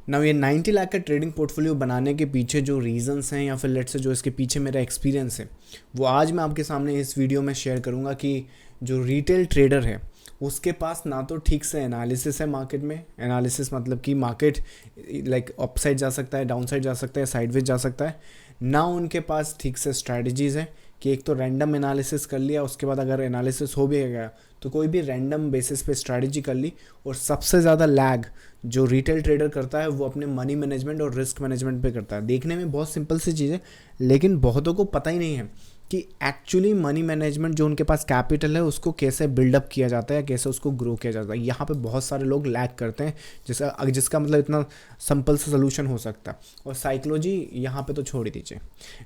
ना ये 90 लाख का ट्रेडिंग पोर्टफोलियो बनाने के पीछे जो रीजंस हैं या फिर लेट्स से जो इसके पीछे मेरा एक्सपीरियंस है वो आज मैं आपके सामने इस वीडियो में शेयर करूंगा कि जो रिटेल ट्रेडर है उसके पास ना तो ठीक से एनालिसिस है मार्केट में। एनालिसिस मतलब कि मार्केट लाइक अपसाइड जा सकता है, डाउनसाइड जा सकता है, साइडवेज जा सकता है। ना उनके पास ठीक से स्ट्रैटेजीज़ हैं कि एक तो रैंडम एनालिसिस कर लिया, उसके बाद अगर एनालिसिस हो भी गया तो कोई भी रैंडम बेसिस पे स्ट्रैटेजी कर ली। और सबसे ज़्यादा लैग जो रिटेल ट्रेडर करता है वो अपने मनी मैनेजमेंट और रिस्क मैनेजमेंट पे करता है। देखने में बहुत सिंपल सी चीज़ है, लेकिन बहुतों को पता ही नहीं है कि एक्चुअली मनी मैनेजमेंट जो उनके पास कैपिटल है उसको कैसे बिल्डअप किया जाता है, कैसे उसको ग्रो किया जाता है। यहाँ पे बहुत सारे लोग लैग करते हैं, जिसका मतलब इतना सिंपल सा सोल्यूशन हो सकता है। और साइकोलॉजी यहाँ पे तो छोड़ ही दीजिए।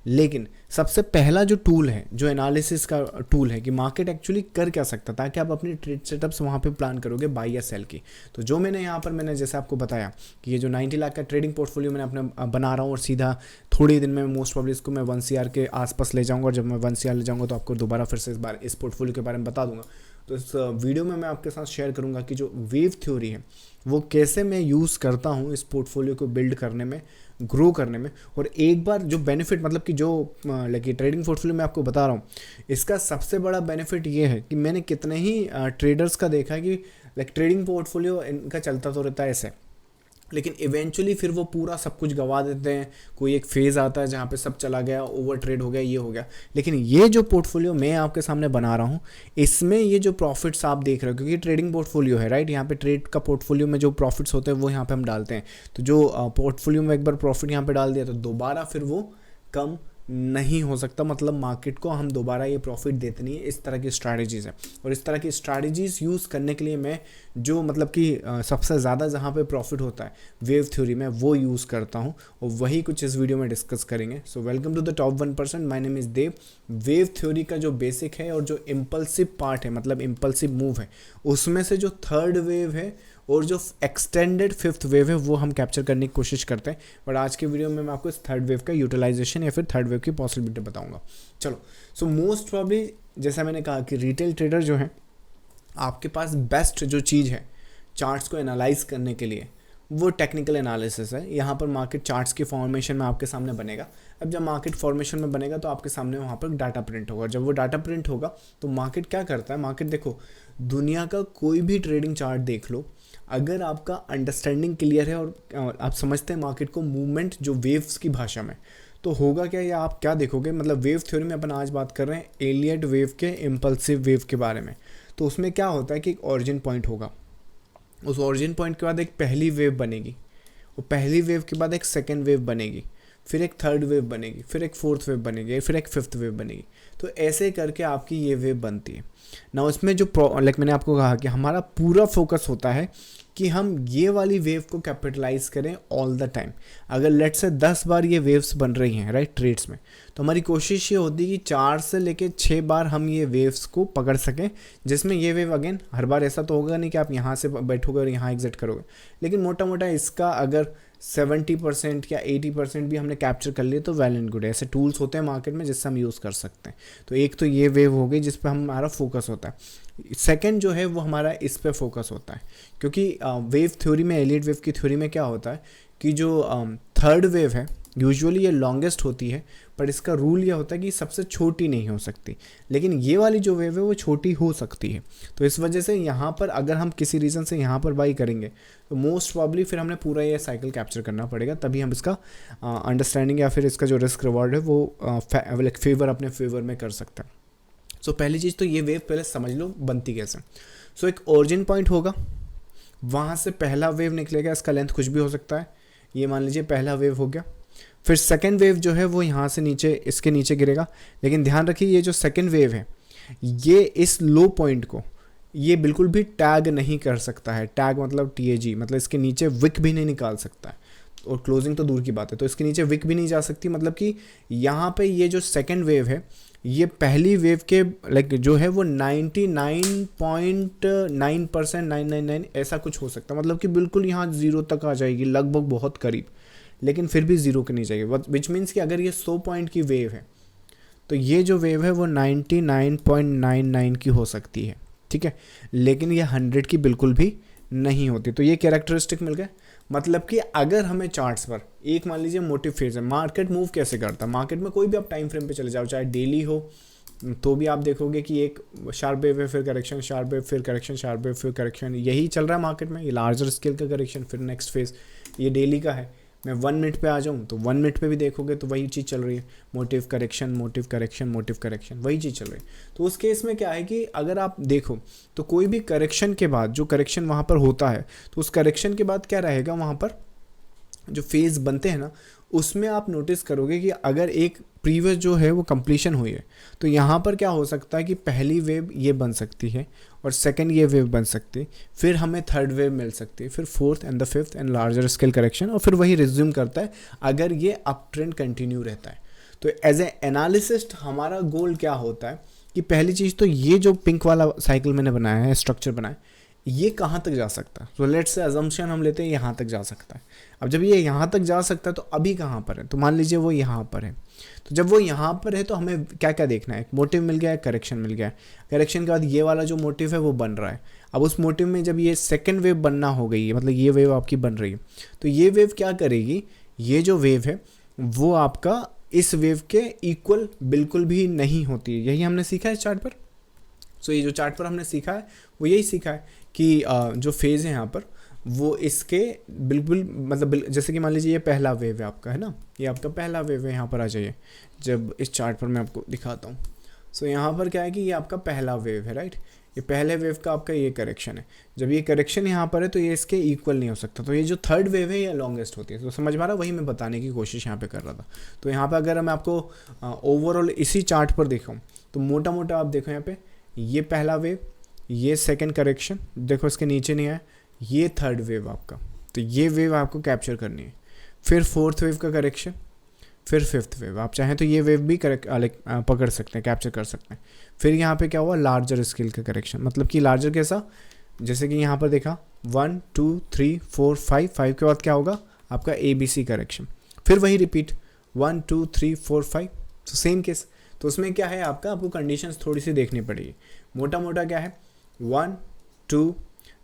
लेकिन सबसे पहला जो टूल है, जो एनालिसिस का टूल है कि मार्केट एक्चुअली कर क्या सकता है, ताकि आप अपनी ट्रेड सेटअप्स वहाँ पे प्लान करोगे बाई या सेल की। तो जो मैंने जैसे आपको बताया कि ये जो 90 लाख का ट्रेडिंग पोर्टफोलियो मैंने अपने बना रहा हूँ और सीधा थोड़े ही दिन में मोस्ट प्रॉब्ली इसको मैं 1 CR के आसपास ले जाऊँगा। और जब मैं 1 CR ले जाऊँगा तो आपको दोबारा फिर से इस पोर्टफोलियो के बारे में बता दूंगा। तो इस वीडियो में मैं आपके साथ शेयर करूंगा कि जो वेव थ्योरी है वो कैसे मैं यूज़ करता हूँ इस पोर्टफोलियो को बिल्ड करने में, ग्रो करने में। और एक बार जो बेनिफिट मतलब कि जो लाइक ट्रेडिंग पोर्टफोलियो मैं आपको बता रहा हूँ, इसका सबसे बड़ा बेनिफिट ये है कि मैंने कितने ही ट्रेडर्स का देखा है कि लाइक ट्रेडिंग पोर्टफोलियो इनका चलता तो रहता है ऐसे, लेकिन इवेंचुअली फिर वो पूरा सब कुछ गंवा देते हैं। कोई एक फेज़ आता है जहाँ पे सब चला गया, ओवर ट्रेड हो गया, ये हो गया। लेकिन ये जो पोर्टफोलियो मैं आपके सामने बना रहा हूँ, इसमें ये जो प्रॉफिट्स आप देख रहे हो, क्योंकि ट्रेडिंग पोर्टफोलियो है राइट, यहाँ पे ट्रेड का पोर्टफोलियो में जो प्रॉफिट्स होते हैं वो यहाँ पे हम डालते हैं। तो जो पोर्टफोलियो में एक बार प्रॉफिट यहाँ पे डाल दिया तो दोबारा फिर वो कम नहीं हो सकता। मतलब मार्केट को हम दोबारा ये प्रॉफिट देते नहीं है। इस तरह की स्ट्रैटेजीज़ है, और इस तरह की स्ट्रैटेजीज़ यूज़ करने के लिए मैं जो मतलब कि सबसे ज़्यादा जहाँ पे प्रॉफिट होता है वेव थ्योरी में वो यूज़ करता हूँ, और वही कुछ इस वीडियो में डिस्कस करेंगे। So welcome to the top 1%। My name is Dev. Wave theory का जो बेसिक है और जो इम्पल्सिव पार्ट है, मतलब इम्पल्सिव मूव है, उसमें से जो थर्ड वेव है और जो एक्सटेंडेड फिफ्थ वेव है वो हम कैप्चर करने की कोशिश करते हैं। बट आज के वीडियो में मैं आपको इस थर्ड वेव का यूटिलाइजेशन या फिर थर्ड वेव की पॉसिबिलिटी बताऊंगा। चलो, सो मोस्ट प्रॉब्ली जैसा मैंने कहा कि रिटेल ट्रेडर जो है, आपके पास बेस्ट जो चीज़ है चार्ट्स को एनालाइज करने के लिए वो टेक्निकल एनालिसिस है। यहाँ पर मार्केट चार्ट्स की फॉर्मेशन में आपके सामने बनेगा। अब जब मार्केट फॉर्मेशन में बनेगा तो आपके सामने वहाँ पर डाटा प्रिंट होगा। जब वो डाटा प्रिंट होगा तो मार्केट क्या करता है, मार्केट देखो, दुनिया का कोई भी ट्रेडिंग चार्ट देख लो, अगर आपका अंडरस्टैंडिंग क्लियर है और आप समझते हैं मार्केट को मूवमेंट जो वेव्स की भाषा में, तो होगा क्या, या आप क्या देखोगे। मतलब वेव थ्योरी में अपन आज बात कर रहे हैं एलियट वेव के, इम्पल्सिव वेव के बारे में। तो उसमें क्या होता है कि एक ओरिजिन पॉइंट होगा, उस ओरिजिन पॉइंट के बाद एक पहली वेव बनेगी, वो पहली वेव के बाद एक सेकेंड वेव बनेगी, फिर एक थर्ड वेव बनेगी, फिर एक फोर्थ वेव बनेगी, फिर एक फिफ्थ वेव बनेगी। तो ऐसे करके आपकी ये वेव बनती है ना। उसमें जो लाइक मैंने आपको कहा कि हमारा पूरा फोकस होता है कि हम ये वाली वेव को कैपिटलाइज करें ऑल द टाइम। अगर लेट से 10 बार ये वेव्स बन रही हैं राइट ट्रेड्स में, तो हमारी कोशिश ये होती है कि 4 से लेके 6 बार हम ये वेव्स को पकड़ सकें, जिसमें ये वेव अगेन हर बार ऐसा तो होगा नहीं कि आप यहाँ से बैठोगे और यहाँ एग्जिट करोगे, लेकिन मोटा मोटा इसका अगर 70% या 80% भी हमने कैप्चर कर लिए तो वेल एंड गुड है। ऐसे टूल्स होते हैं मार्केट में जिससे हम यूज़ कर सकते हैं। तो एक तो ये वेव हो गई जिस पर हमारा फोकस होता है। सेकंड जो है वो हमारा इस पे फोकस होता है, क्योंकि वेव थ्योरी में, एलियट वेव की थ्योरी में क्या होता है कि जो थर्ड वेव है यूजुअली ये लॉन्गेस्ट होती है, पर इसका रूल ये होता है कि सबसे छोटी नहीं हो सकती, लेकिन ये वाली जो वेव है वो छोटी हो सकती है। तो इस वजह से यहाँ पर अगर हम किसी रीज़न से यहाँ पर बाई करेंगे तो मोस्ट प्रॉब्ली फिर हमने पूरा ये साइकिल कैप्चर करना पड़ेगा, तभी हम इसका अंडरस्टैंडिंग या फिर इसका जो रिस्क रिवॉर्ड है वो फेवर अपने फेवर में कर सकते हैं। सो पहली चीज़ तो ये वेव पहले समझ लो बनती कैसे। सो एक ओरिजिन पॉइंट होगा, वहाँ से पहला वेव निकलेगा, इसका लेंथ कुछ भी हो सकता है, ये मान लीजिए पहला वेव हो गया। फिर सेकेंड वेव जो है वो यहाँ से नीचे, इसके नीचे गिरेगा। लेकिन ध्यान रखिए ये जो सेकेंड वेव है ये इस लो पॉइंट को ये बिल्कुल भी टैग नहीं कर सकता है। टैग मतलब TAG, मतलब इसके नीचे विक भी नहीं निकाल सकता है, और क्लोजिंग तो दूर की बात है। तो इसके नीचे विक भी नहीं जा सकती, मतलब कि यहाँ पे ये जो सेकेंड वेव है ये पहली वेव के लाइक जो है वो 99.9% 999 ऐसा कुछ हो सकता है, मतलब कि बिल्कुल यहाँ जीरो तक आ जाएगी, लगभग बहुत करीब, लेकिन फिर भी जीरो के नहीं जाएगी। विच मीन्स कि अगर ये 100 पॉइंट की वेव है तो ये जो वेव है वो 99.99 की हो सकती है, ठीक है, लेकिन ये 100 की बिल्कुल भी नहीं होती। तो ये कैरेक्टरिस्टिक मिल गए। मतलब कि अगर हमें चार्ट्स पर एक मान लीजिए मोटिव फेज है, मार्केट मूव कैसे करता है, मार्केट में कोई भी आप टाइम फ्रेम पे चले जाओ, चाहे डेली हो तो भी आप देखोगे कि एक शार्प वेव है, फिर करेक्शन, शार्प वेव, फिर करेक्शन, शार्प वेव, फिर करेक्शन, यही चल रहा है मार्केट में। ये लार्जर स्केल का करेक्शन, फिर नेक्स्ट फेज, ये डेली का है। मैं 1 मिनट पे आ जाऊँ तो 1 मिनट पे भी देखोगे तो वही चीज़ चल रही है, motive correction, motive correction, motive correction, वही चीज़ चल रही है। तो उस केस में क्या है कि अगर आप देखो तो कोई भी करेक्शन के बाद जो करेक्शन वहाँ पर होता है, तो उस करेक्शन के बाद क्या रहेगा, वहाँ पर जो फेज़ बनते हैं ना, उसमें आप नोटिस करोगे कि अगर एक प्रीवियस जो है वो कंप्लीशन हुई है, तो यहाँ पर क्या हो सकता है कि पहली वेव ये बन सकती है और सेकंड ये वेव बन सकती है, फिर हमें थर्ड वेव मिल सकती है, फिर fourth and the fifth and larger scale correction, और फिर वही रिज्यूम करता है अगर ये अप ट्रेंड कंटिन्यू रहता है। तो एज ए एनालिसिस्ट हमारा गोल क्या होता है कि पहली चीज़ तो ये जो पिंक वाला साइकिल मैंने बनाया है, स्ट्रक्चर बनाया, ये कहाँ तक जा सकता है। तो लेट्स से अजम्पशन हम लेते हैं यहाँ तक जा सकता है। अब जब ये यहाँ तक जा सकता है तो अभी कहाँ पर है, तो मान लीजिए वो यहाँ पर है। तो जब वो यहाँ पर है तो हमें क्या क्या देखना है, एक मोटिव मिल गया है, करेक्शन मिल गया है, करेक्शन के बाद ये वाला जो मोटिव है वो बन रहा है। अब उस मोटिव में जब ये सेकेंड वेव बनना हो गई है, मतलब ये वेव आपकी बन रही है, तो ये वेव क्या करेगी, ये जो वेव है वो आपका इस वेव के इक्वल बिल्कुल भी नहीं होती है। यही हमने सीखा है इस चार्ट पर। सो ये जो चार्ट पर हमने सीखा है वो यही सीखा है कि जो फेज़ है यहाँ पर वो इसके बिल्कुल मतलब जैसे कि मान लीजिए ये पहला वेव है आपका, है ना, ये आपका पहला वेव है। यहाँ पर आ जाइए, जब इस चार्ट पर मैं आपको दिखाता हूँ। सो यहाँ पर क्या है कि ये आपका पहला वेव है, राइट। ये पहले वेव का आपका ये करेक्शन है। जब ये करेक्शन यहाँ पर है तो ये इसके इक्वल नहीं हो सकता। तो ये जो थर्ड वेव है ये लॉन्गेस्ट होती है। तो समझ में आ रहा, वही मैं बताने की कोशिश यहाँ पे कर रहा था। तो यहाँ पे अगर मैं आपको ओवरऑल इसी चार्ट पर दिखाऊँ तो मोटा मोटा आप देखो यहाँ पे ये पहला वेव, ये सेकंड करेक्शन, देखो इसके नीचे नहीं आया, ये थर्ड वेव आपका। तो ये वेव आपको कैप्चर करनी है। फिर फोर्थ वेव का करेक्शन, फिर फिफ्थ वेव। आप चाहें तो ये वेव भी पकड़ सकते हैं, कैप्चर कर सकते हैं। फिर यहाँ पे क्या हुआ, लार्जर स्केल का करेक्शन, मतलब कि लार्जर कैसा, जैसे कि यहाँ पर देखा 1 2 3 4 5, 5 के बाद क्या होगा आपका ABC करेक्शन। फिर वही रिपीट 1 2 3 4 5, तो सेम केस। तो उसमें क्या है आपको कंडीशंस थोड़ी सी देखनी पड़ेगी। मोटा मोटा क्या है 1 2,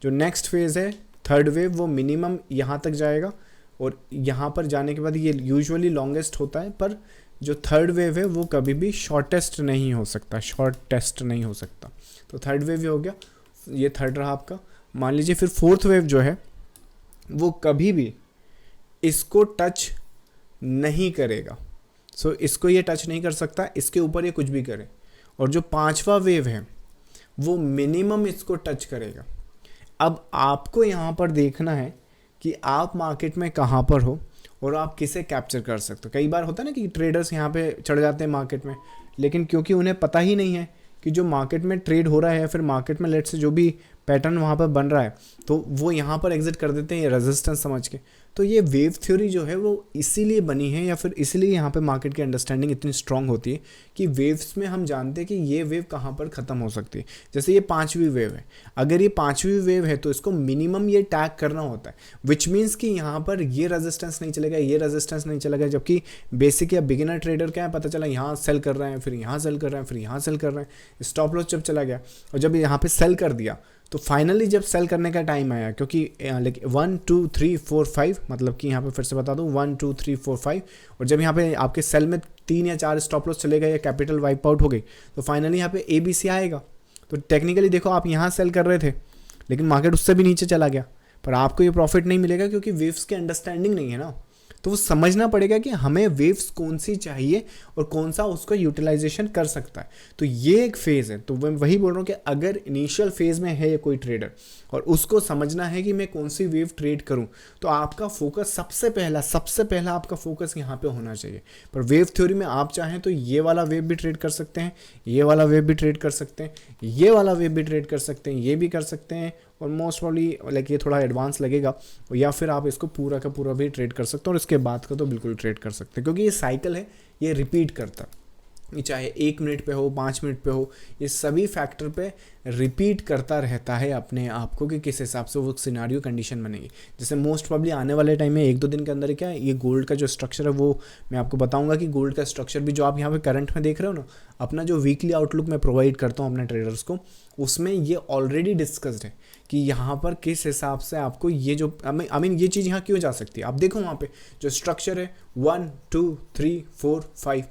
जो नेक्स्ट फेज़ है थर्ड वेव वो मिनिमम यहाँ तक जाएगा, और यहाँ पर जाने के बाद ये यूजुअली लॉन्गेस्ट होता है, पर जो थर्ड वेव है वो कभी भी शॉर्टेस्ट नहीं हो सकता, शॉर्टेस्ट नहीं हो सकता। तो थर्ड वेव ये हो गया, ये थर्ड रहा आपका। मान लीजिए फिर फोर्थ वेव जो है वो कभी भी इसको टच नहीं करेगा। सो इसको ये टच नहीं कर सकता, इसके ऊपर ये कुछ भी करे। और जो पांचवा वेव है वो मिनिमम इसको टच करेगा। अब आपको यहाँ पर देखना है कि आप मार्केट में कहाँ पर हो और आप किसे कैप्चर कर सकते हो। कई बार होता है ना कि ट्रेडर्स यहाँ पे चढ़ जाते हैं मार्केट में, लेकिन क्योंकि उन्हें पता ही नहीं है कि जो मार्केट में ट्रेड हो रहा है, फिर मार्केट में लेट से जो भी पैटर्न वहाँ पर बन रहा है, तो वो यहाँ पर एग्जिट कर देते हैं ये रेजिस्टेंस समझ के। तो ये वेव थ्योरी जो है वो इसीलिए बनी है, या फिर इसीलिए यहाँ पे मार्केट की अंडरस्टैंडिंग इतनी स्ट्रांग होती है कि वेव्स में हम जानते हैं कि ये वेव कहाँ पर ख़त्म हो सकती है। जैसे ये पांचवी वेव है, अगर ये पांचवी वेव है तो इसको मिनिमम ये टैग करना होता है, विच मीन्स कि यहाँ पर ये रेजिस्टेंस नहीं चलेगा, ये रेजिस्टेंस नहीं चलेगा। जबकि बेसिक या बिगिनर ट्रेडर क्या है, पता चला यहाँ सेल कर रहे हैं, फिर यहाँ सेल कर रहे हैं, फिर यहाँ सेल कर रहे हैं, स्टॉप लॉस जब चला गया और जब यहाँ पे सेल कर दिया तो फाइनली जब सेल करने का टाइम आया, क्योंकि लाइक 1 2 3 4 5, मतलब कि यहाँ पे फिर से बता दूँ 1 2 3 4 5, और जब यहाँ पे आपके सेल में 3 या 4 स्टॉप लॉस चले गए या कैपिटल वाइप आउट हो गई, तो फाइनली यहाँ पे ABC आएगा। तो टेक्निकली देखो आप यहाँ सेल कर रहे थे लेकिन मार्केट उससे भी नीचे चला गया, पर आपको ये प्रॉफिट नहीं मिलेगा क्योंकि वेव्स की अंडरस्टैंडिंग नहीं है ना। तो वो समझना पड़ेगा कि हमें वेव्स कौन सी चाहिए और कौन सा उसका यूटिलाइजेशन कर सकता है। तो ये एक फेज़ है। तो मैं वही बोल रहा हूँ कि अगर इनिशियल फेज़ में है कोई ट्रेडर और उसको समझना है कि मैं कौन सी वेव ट्रेड करूँ, तो आपका फोकस सबसे पहला आपका फोकस यहाँ पे होना चाहिए। पर वेव थ्योरी में आप चाहें तो ये वाला वेव भी ट्रेड कर सकते हैं, ये वाला वेव भी ट्रेड कर सकते हैं, ये वाला वेव भी ट्रेड कर सकते हैं, ये भी कर सकते हैं, और मोस्ट प्रॉब्ली लाइक ये थोड़ा एडवांस लगेगा, या फिर आप इसको पूरा का पूरा भी ट्रेड कर सकते हैं और इसके बाद का तो बिल्कुल ट्रेड कर सकते हैं, क्योंकि ये साइकिल है, ये रिपीट करता है। ये चाहे 1 मिनट पे हो, 5 मिनट पे हो, ये सभी फैक्टर पे रिपीट करता रहता है अपने आप को कि किस हिसाब से वो सिनारियो कंडीशन बनेगी। जैसे मोस्ट प्रॉब्ली आने वाले टाइम में 1-2 दिन के अंदर क्या है, ये गोल्ड का जो स्ट्रक्चर है वो मैं आपको बताऊंगा कि गोल्ड का स्ट्रक्चर भी जो आप यहाँ पे करंट में देख रहे हो ना, अपना जो वीकली आउटलुक मैं प्रोवाइड करता हूँ अपने ट्रेडर्स को, उसमें ये ऑलरेडी डिस्कस्ड है कि यहाँ पर किस हिसाब से आपको ये जो आई मीन ये चीज़ यहाँ क्यों जा सकती है। आप देखो वहाँ पे जो स्ट्रक्चर है 1 2 3 4 5,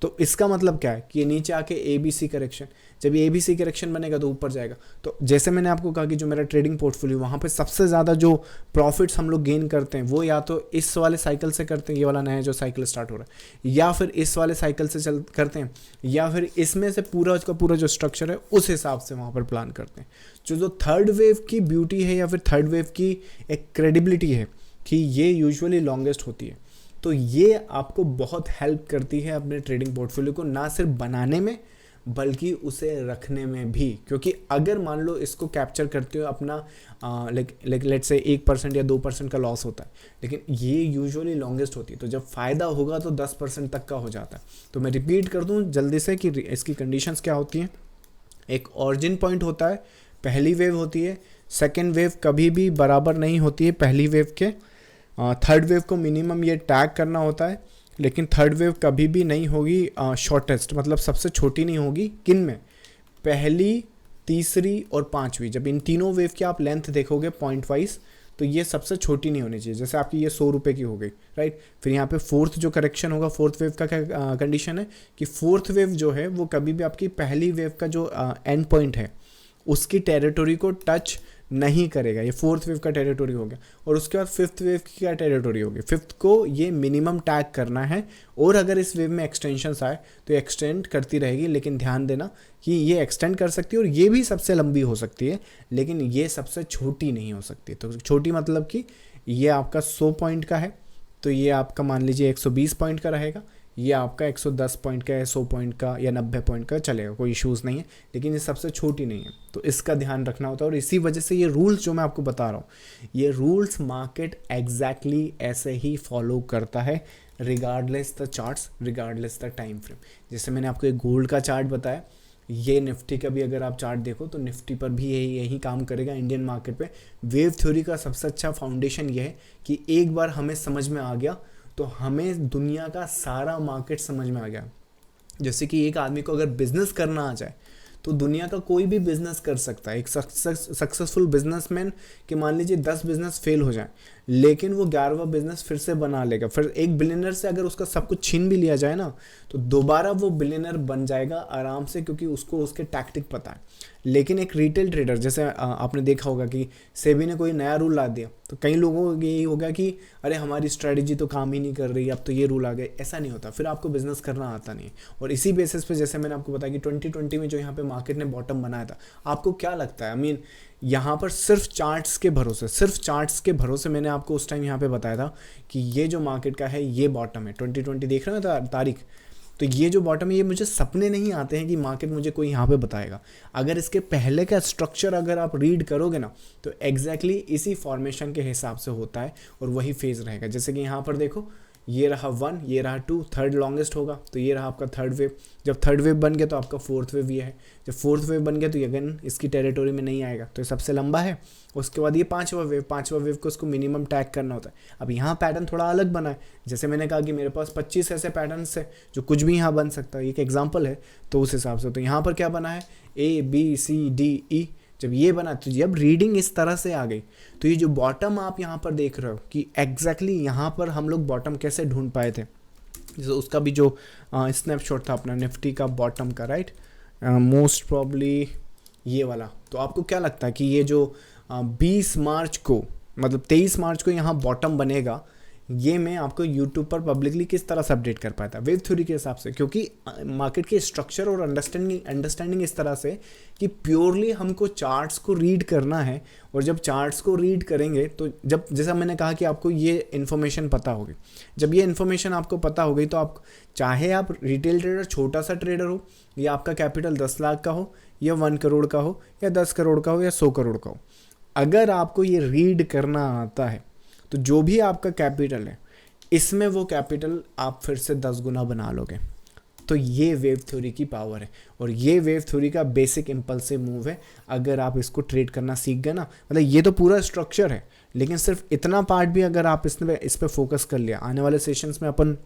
तो इसका मतलब क्या है कि ये नीचे आके ABC करेक्शन, जब ये ABC करेक्शन बनेगा तो ऊपर जाएगा। तो जैसे मैंने आपको कहा कि जो मेरा ट्रेडिंग पोर्टफोलियो वहाँ पे सबसे ज़्यादा जो प्रॉफिट्स हम लोग गेन करते हैं वो या तो इस वाले साइकिल से करते हैं, ये वाला नया जो साइकिल स्टार्ट हो रहा है, या फिर इस वाले साइकिल से करते हैं, या फिर इसमें से पूरा उसका पूरा जो स्ट्रक्चर है उस हिसाब से वहाँ पर प्लान करते हैं। जो थर्ड वेव की ब्यूटी है या फिर थर्ड वेव की एक क्रेडिबिलिटी है कि ये यूजुअली लॉन्गेस्ट होती है, तो ये आपको बहुत हेल्प करती है अपने ट्रेडिंग पोर्टफोलियो को ना सिर्फ बनाने में बल्कि उसे रखने में भी। क्योंकि अगर मान लो इसको कैप्चर करते हो अपना लेट्स से 1% या 2% का लॉस होता है, लेकिन ये यूजुअली लॉन्गेस्ट होती है, तो जब फ़ायदा होगा तो 10% तक का हो जाता है। तो मैं रिपीट कर दूं जल्दी से कि इसकी कंडीशंस क्या होती हैं। एक ऑरिजिन पॉइंट होता है, पहली वेव होती है, सेकेंड वेव कभी भी बराबर नहीं होती है पहली वेव के, थर्ड वेव को मिनिमम ये टैग करना होता है, लेकिन थर्ड वेव कभी भी नहीं होगी शॉर्टेस्ट, मतलब सबसे छोटी नहीं होगी। किन में? पहली, तीसरी और पांचवी। जब इन तीनों वेव की आप लेंथ देखोगे पॉइंट वाइज, तो ये सबसे छोटी नहीं होनी चाहिए। जैसे आपकी ये 100 रुपये की हो गई, राइट। फिर यहाँ पे फोर्थ जो करेक्शन होगा, फोर्थ वेव का क्या कंडीशन है कि फोर्थ वेव जो है वो कभी भी आपकी पहली वेव का जो एंड पॉइंट है उसकी टेरिटोरी को टच नहीं करेगा। ये फोर्थ वेव का टेरिटोरी हो गया। और उसके बाद फिफ्थ वेव की क्या टेरिटोरी होगी? फिफ्थ को ये मिनिमम टैग करना है, और अगर इस वेव में एक्सटेंशंस आए तो एक्सटेंड करती रहेगी, लेकिन ध्यान देना कि ये एक्सटेंड कर सकती है और ये भी सबसे लंबी हो सकती है, लेकिन ये सबसे छोटी नहीं हो सकती। तो छोटी मतलब कि ये आपका 100 पॉइंट का है तो ये आपका मान लीजिए 120 पॉइंट का रहेगा, ये आपका 110 पॉइंट का है, 100 पॉइंट का या 90 पॉइंट का चलेगा, कोई इश्यूज़ नहीं है, लेकिन ये सबसे छोटी नहीं है। तो इसका ध्यान रखना होता है। और इसी वजह से ये रूल्स जो मैं आपको बता रहा हूँ, ये रूल्स मार्केट एग्जैक्टली ऐसे ही फॉलो करता है, regardless the charts, regardless the time frame. जैसे मैंने आपको एक गोल्ड का चार्ट बताया, ये निफ्टी का भी अगर आप चार्ट देखो तो निफ्टी पर भी यही काम करेगा इंडियन मार्केट पे। वेव थ्योरी का सबसे अच्छा फाउंडेशन ये है कि एक बार हमें समझ में आ गया तो हमें दुनिया का सारा मार्केट समझ में आ गया। जैसे कि एक आदमी को अगर बिजनेस करना आ जाए तो दुनिया का कोई भी बिजनेस कर सकता है। एक सक्सेसफुल बिजनेसमैन के मान लीजिए 10 बिजनेस फेल हो जाए, लेकिन वो 11वां बिजनेस फिर से बना लेगा। फिर एक बिलियनर से अगर उसका सब कुछ छीन भी लिया जाए ना, तो दोबारा वो बिलियनर बन जाएगा आराम से, क्योंकि उसको उसके टैक्टिक पता है। लेकिन एक रिटेल ट्रेडर, जैसे आपने देखा होगा कि सेबी ने कोई नया रूल ला दिया तो कई लोगों को यही होगा कि अरे हमारी स्ट्रेटजी तो काम ही नहीं कर रही, अब तो ये रूल आ गए। ऐसा नहीं होता, फिर आपको बिजनेस करना आता नहीं है। और इसी बेसिस पे जैसे मैंने आपको बताया कि 2020 में जो यहाँ पे मार्केट ने बॉटम बनाया था, आपको क्या लगता है? आई मीन यहाँ पर सिर्फ चार्ट्स के भरोसे मैंने आपको उस टाइम यहाँ पे बताया था कि ये जो मार्केट का है ये बॉटम है। 2020 देख रहे हो तारीख, तो ये जो बॉटम है, ये मुझे सपने नहीं आते हैं कि मार्केट मुझे कोई यहाँ पे बताएगा। अगर इसके पहले का स्ट्रक्चर अगर आप रीड करोगे ना, तो एग्जैक्टली इसी फॉर्मेशन के हिसाब से होता है और वही फेज रहेगा। जैसे कि यहाँ पर देखो, ये रहा 1, ये रहा 2, थर्ड लॉन्गेस्ट होगा, तो ये रहा आपका थर्ड वेव। जब थर्ड वेव बन गया तो आपका फोर्थ वेव ये है। जब फोर्थ वेव बन गया तो अगेन इसकी टेरिटोरी में नहीं आएगा, तो ये सबसे लंबा है। उसके बाद ये पांचवा वेव को उसको मिनिमम टैग करना होता है। अब यहाँ पैटर्न थोड़ा अलग बना है। जैसे मैंने कहा कि मेरे पास 25 ऐसे पैटर्न्स है जो कुछ भी यहाँ बन सकता है, एक एग्जाम्पल है, तो उस हिसाब से। तो यहाँ पर क्या बना है? ABCDE। जब ये बना तो जब रीडिंग इस तरह से आ गई, तो ये जो बॉटम आप यहाँ पर देख रहे हो कि एग्जैक्टली यहाँ पर हम लोग बॉटम कैसे ढूंढ पाए थे। जैसे उसका भी जो स्नैपशॉट था अपना निफ्टी का बॉटम का, राइट, मोस्ट प्रॉब्ली ये वाला। तो आपको क्या लगता है कि ये जो 20 मार्च को, मतलब 23 मार्च को यहाँ बॉटम बनेगा, ये मैं आपको YouTube पर पब्लिकली किस तरह से अपडेट कर पाया था? वेव थ्योरी के हिसाब से, क्योंकि मार्केट के स्ट्रक्चर और अंडरस्टैंडिंग इस तरह से कि प्योरली हमको चार्ट्स को रीड करना है। और जब चार्ट्स को रीड करेंगे तो जब, जैसा मैंने कहा कि आपको ये इन्फॉर्मेशन पता होगी, जब ये इन्फॉर्मेशन आपको पता हो गई तो आप, चाहे आप रिटेल ट्रेडर, छोटा सा ट्रेडर हो, या आपका कैपिटल 10 लाख का हो, या 1 करोड़ का हो, या 10 करोड़ का हो, या 100 करोड़ का हो, अगर आपको ये रीड करना आता है तो जो भी आपका कैपिटल है, इसमें वो कैपिटल आप फिर से 10 गुना बना लोगे। तो ये वेव थ्योरी की पावर है और ये वेव थ्योरी का बेसिक इम्पल्सिव मूव है। अगर आप इसको ट्रेड करना सीख गए ना, मतलब ये तो पूरा स्ट्रक्चर है, लेकिन सिर्फ इतना पार्ट भी अगर आप इस पे फोकस कर लिया, आने वाले सेशंस में अपन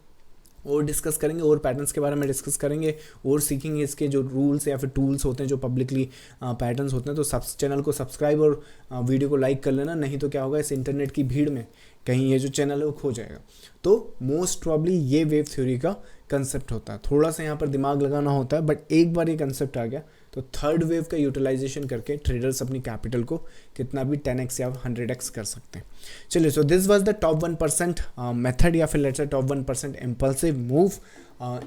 और डिस्कस करेंगे, और पैटर्न्स के बारे में डिस्कस करेंगे, और सीखेंगे इसके जो रूल्स या फिर टूल्स होते हैं जो पब्लिकली पैटर्न्स होते हैं। तो सब चैनल को सब्सक्राइब और वीडियो को लाइक कर लेना, नहीं तो क्या होगा, इस इंटरनेट की भीड़ में कहीं ये जो चैनल है वो खो जाएगा। तो मोस्ट प्रॉब्ली ये वेव थ्योरी का कंसेप्ट होता है, थोड़ा सा यहाँ पर दिमाग लगाना होता है, बट एक बार ये कंसेप्ट आ गया तो थर्ड वेव का यूटिलाइजेशन करके ट्रेडर्स अपनी कैपिटल को कितना भी 10x या 100x कर सकते हैं। चलिए, so this was the top 1% method या फिर let's say top 1% impulsive move.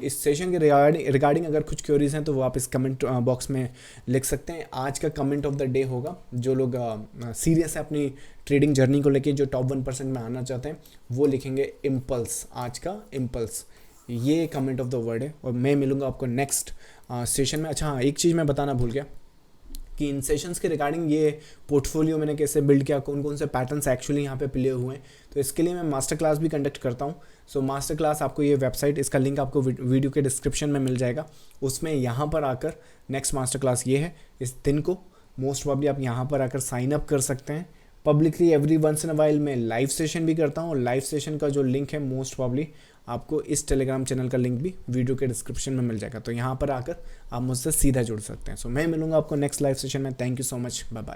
इस सेशन के रिगार्डिंग अगर कुछ क्वेरीज हैं तो वो आप इस कमेंट बॉक्स में लिख सकते हैं। आज का कमेंट ऑफ द डे होगा, जो लोग सीरियस है अपनी ट्रेडिंग जर्नी को लेके, जो टॉप 1% में आना चाहते हैं, वो लिखेंगे इम्पल्स, आज का इम्पल्स, ये कमेंट ऑफ द वर्ड है। और मैं मिलूंगा आपको नेक्स्ट सेशन में। अच्छा हाँ, एक चीज़ मैं बताना भूल गया कि इन सेशंस के रिगार्डिंग ये पोर्टफोलियो मैंने कैसे बिल्ड किया, कौन कौन से पैटर्न्स एक्चुअली यहाँ पे प्ले हुए हैं, तो इसके लिए मैं मास्टर क्लास भी कंडक्ट करता हूँ। सो मास्टर क्लास आपको ये वेबसाइट, इसका लिंक आपको वीडियो के डिस्क्रिप्शन में मिल जाएगा, उसमें यहाँ पर आकर नेक्स्ट मास्टर क्लास ये है इस दिन को, मोस्ट प्रॉब्ली आप यहाँ पर आकर साइन अप कर सकते हैं। Publicly every once in a while मैं लाइव सेशन भी करता हूँ, और लाइव सेशन का जो लिंक है मोस्ट प्रॉब्ली आपको इस टेलीग्राम चैनल का लिंक भी वीडियो के डिस्क्रिप्शन में मिल जाएगा, तो यहाँ पर आकर आप मुझसे सीधा जुड़ सकते हैं। सो मैं मिलूंगा आपको नेक्स्ट लाइव सेशन में। Thank you so much, bye bye.